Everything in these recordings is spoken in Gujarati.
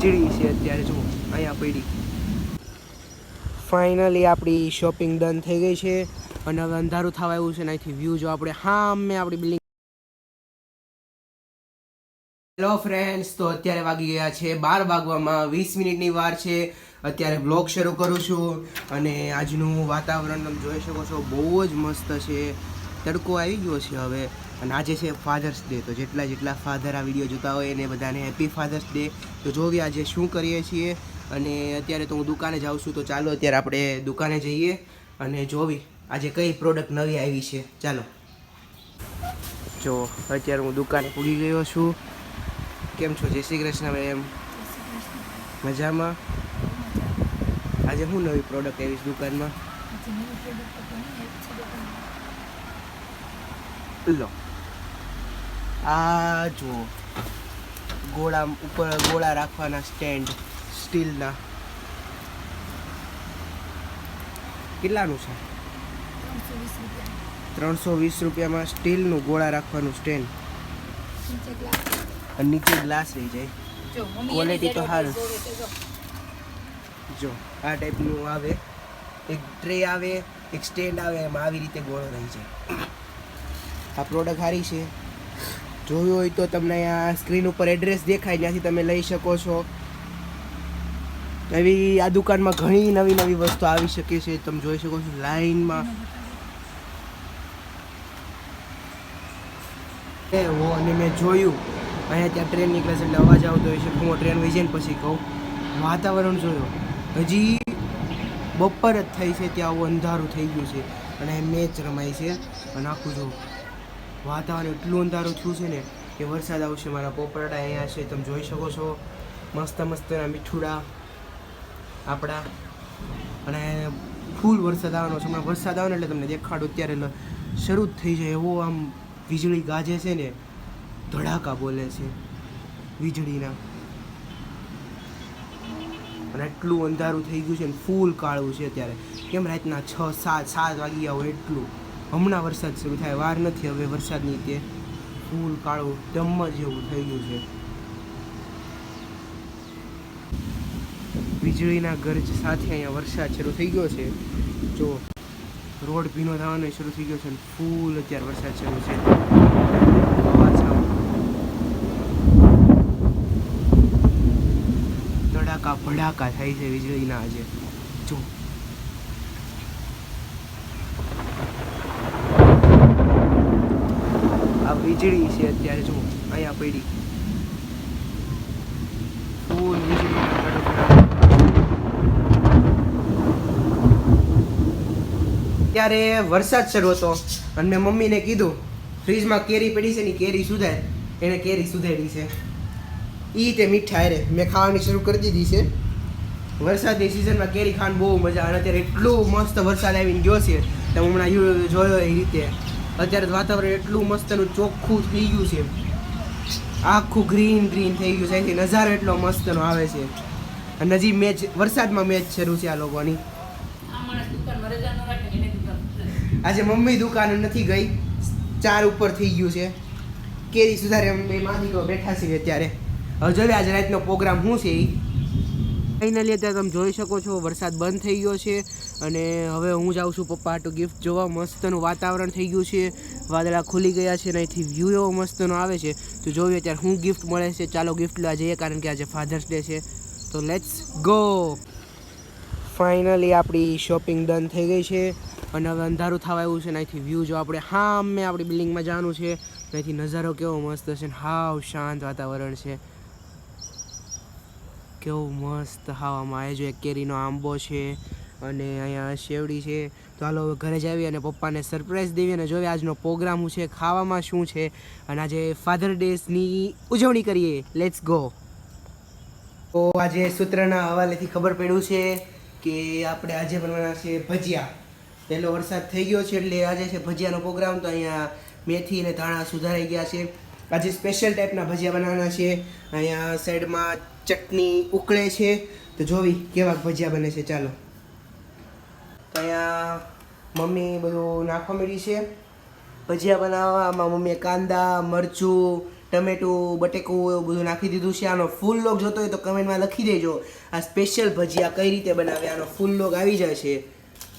વીજળી છે અત્યારે જો અહીંયા પડી. ફાઇનલી આપણી શોપિંગ ડન થઈ ગઈ છે અને હવે અંધારું થવા આવ્યું છે ને અહીંથી વ્યૂ જો આપણે સામે આપણી બિલ્ડિંગ. હેલો ફ્રેન્ડ્સ, તો અત્યારે વાગી ગયા છે 12 વાગવામાં 20 મિનિટની વાર છે. અત્યારે બ્લોગ શરૂ કરું છું અને આજનું વાતાવરણ તમે જોઈ શકો છો બહુ જ મસ્ત છે. તડકો આવી ગયો છે હવે અને આજે છે ફાધર્સ ડે. તો જેટલા ફાધર આ વિડીયો જોતા હોય એને બધાને હેપી ફાધર્સ ડે. તો જોઈએ આજે શું કરીએ છીએ અને અત્યારે તો હું દુકાને જાઉં છું. તો ચાલો અત્યારે આપણે દુકાને જઈએ અને જોવી આજે કઈ પ્રોડક્ટ નવી આવી છે. ચાલો જો અત્યારે હું દુકાને પૂગી ગયો છું. કેમ છો? જય શ્રી કૃષ્ણ મેમ. મજામાં? આજે શું નવી પ્રોડક્ટ આવી છે દુકાનમાં? લો આ જો ગોળા ઉપર ગોળા રાખવાના સ્ટેન્ડ સ્ટીલના. કેટલાનું છે? 320 રૂપિયામાં સ્ટીલનું ગોળા રાખવાનું સ્ટેન્ડ અને નીચે ગ્લાસ રહી જાય. ક્વોલિટી તો સારું. જો આ ટાઈપનું આવે, એક ટ્રે આવે, એક સ્ટેન્ડ આવે, એમાં આવી રીતે ગોળો રહી જાય. આ પ્રોડક્ટ સારી છે. જોયું હોય તો તમને અહીંયા સ્ક્રીન ઉપર એડ્રેસ દેખાય, ત્યાંથી તમે લઈ શકો છો. એવી આ દુકાનમાં ઘણી નવી વસ્તુ આવી શકે છે. તમે જોઈ શકો છો લાઈનમાં અને મેં જોયું અહીંયા ત્યાં ટ્રેન નીકળે છે એટલે અવાજ આવતો હોય છે. હું ટ્રેન વહી જઈને પછી કહું. વાતાવરણ જોયો, હજી બપોર જ થઈ છે ત્યાં આવું અંધારું થઈ ગયું છે અને મેચ રમાય છે અને આખું જો વાતાવરણ એટલું અંધારું થયું છે ને કે વરસાદ આવશે. મારા પોપરડા અહીંયા છે, તમે જોઈ શકો છો. મસ્તના મીઠુડા આપણા અને ફૂલ વરસાદ આવવાનો છે. હમણાં વરસાદ આવે ને એટલે તમને દેખાડું. અત્યારે શરૂ જ થઈ જાય એવો આમ વીજળી ગાજે છે ને, ધડાકા બોલે છે વીજળીના અને એટલું અંધારું થઈ ગયું છે ને ફૂલ કાળું છે અત્યારે. કેમ રાતના 6-7 વાગી ગયા હોય એટલું. હમણાં વરસાદ શરૂ થાય, વાર નથી હવે વરસાદની. તે ફૂલ કાળું ધમ્મ જેવું થઈ ગયું છે. વીજળીના ગરજ સાથે અહીંયા વરસાદ શરૂ થઈ ગયો છે. જો રોડ ભીનો થવાનો શરૂ થઈ ગયો છે અને ફૂલ અત્યારે વરસાદ શરૂ છે. ધડાકા ભડાકા થાય છે વીજળીના આજે. જો આ વીજળી છે અત્યારે જો અહીંયા પડી. ફૂલ વીજળીના કડકડા. ત્યારે વરસાદ શરૂ હતો અને મેં મમ્મીને કીધું ફ્રીજમાં કેરી પડી છે ને કેરી સુધાર. એને કેરી સુધારી છે. તે મીઠા રે મેં ખાવાની શરૂ કરી દીધી છે. વરસાદની સિઝનમાં કેરી ખાવાની બહુ મજા આવે. અત્યારે એટલું મસ્ત વરસાદ આવીને ગયો છે. તમે હમણાં જોયો એ રીતે અત્યારે વાતાવરણ એટલું મસ્તનું ચોખ્ખું થઈ ગયું છે. આખું ગ્રીન થઈ ગયું છે. અહીંથી નજારો એટલો મસ્તનો આવે છે અને હજી મેચ વરસાદમાં મેચ શરૂ છે આ લોકોની. આજે મમ્મી દુકાને નથી ગઈ, 4 ઉપર થઈ ગયું છે. કેરી સુધારે અમે માદીકો બેઠા છીએ અત્યારે. હવે જોઈએ આજે રાતનો પ્રોગ્રામ શું છે એ. ફાઇનલી અત્યારે તમે જોઈ શકો છો વરસાદ બંધ થઈ ગયો છે અને હવે હું જાઉં છું પપ્પા હાટુ ગિફ્ટ જોવા. મસ્તનું વાતાવરણ થઈ ગયું છે, વાદળા ખુલી ગયા છે અને અહીંથી વ્યૂ એવો મસ્તનો આવે છે. તો જોઈએ અત્યારે શું ગિફ્ટ મળે છે. ચાલો ગિફ્ટ લેવા જઈએ કારણ કે આજે ફાધર્સ ડે છે. તો લેટ્સ ગો. ફાઇનલી આપણી શોપિંગ ડન થઈ ગઈ છે અને હવે અંધારું થવા આવ્યું છે ને અહીંથી વ્યૂ જો આપણે સામે આપણી બિલ્ડિંગમાં જવાનું છે. અહીંથી નજારો કેવો મસ્ત છે ને હાવ શાંત વાતાવરણ છે. કેવું મસ્ત હાવામાં આવે. જો એક કેરીનો આંબો છે અને અહીંયા શેવડી છે. તો હાલો હવે ઘરે જઈએ અને પપ્પાને સરપ્રાઈઝ દેવી અને જોઈએ આજનો પ્રોગ્રામ શું છે, ખાવામાં શું છે અને આજે ફાધર ડેની ઉજવણી કરીએ. Let's go. તો આજે સૂત્રના હવાલેથી ખબર પડ્યું છે કે આપણે આજે બનવાના છે ભજીયા. પહેલો વરસાદ થઈ ગયો છે એટલે આજે છે ભજીયાનો પ્રોગ્રામ. તો અહીંયા મેથી અને ધાણા સુધારાઈ ગયા છે. આજે સ્પેશિયલ ટાઈપના ભજીયા બનાવવાના છે. અહીંયા સાઈડમાં ચટણી ઉકળે છે. તો જોવી કેવા ભજીયા બને છે. ચાલો. તો અહીંયા મમ્મી બધું નાખવા માંડી છે ભજીયા બનાવવા. આમાં મમ્મીએ કાંદા, મરચું, ટમેટું બટેકું એવું બધું નાખી દીધું છે. આનો ફૂલ લોગ જોતો હોય તો કમેન્ટમાં લખી દેજો. આ સ્પેશિયલ ભજીયા કઈ રીતે બનાવે આનો ફૂલ લોગ આવી જાય છે.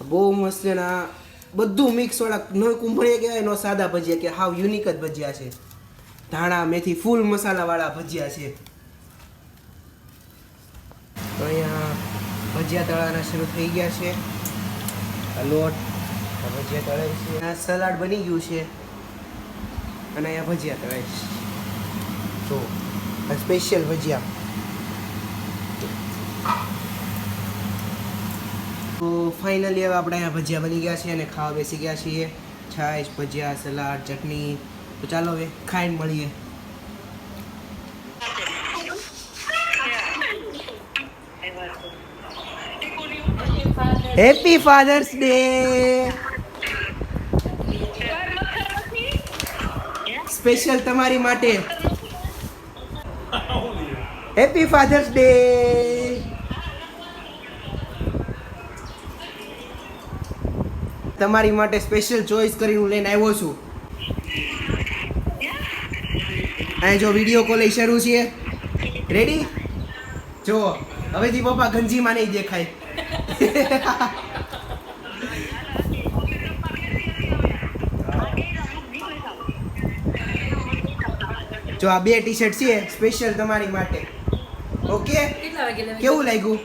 બહુ મસ્ત છે. આ બધું મિક્સવાળા ન કુંભળીએ કહેવાય નો સાદા ભજીયા કે હાવ યુનિક જ ભજીયા છે. ધાણા મેથી ફૂલ મસાલાવાળા ભજીયા છે. તો અહીંયા ભજીયા તળાના શરૂ થઈ ગયા છે. આ લોટ ભજીયા તળાય છે. આ સલાડ બની ગયું છે અને અહીંયા ભજીયા તળાય છે. તો આ સ્પેશિયલ ભજીયા. તો ફાઇનલી હવે આપણે અહીંયા ભજીયા બની ગયા છે અને ખાવા બેસી ગયા છીએ. છાશ, ભજીયા, સલાડ, ચટણી. તો ચાલો હવે ખાઈને મળીએ. Happy father's day. સ્પેશિયલ તમારી માટે. Happy father's day. તમારી માટે સ્પેશિયલ ચોઈસ કરીને હું લઈને આવ્યો છું. અહીં જો વિડીયો કોલ શરૂ છે. રેડી? જો હવેથી પપ્પા ગંજીમાં નહીં દેખાય. જો આ 2 ટી-શર્ટ છે સ્પેશિયલ તમારી માટે. ઓકે, કેવું લાગ્યું?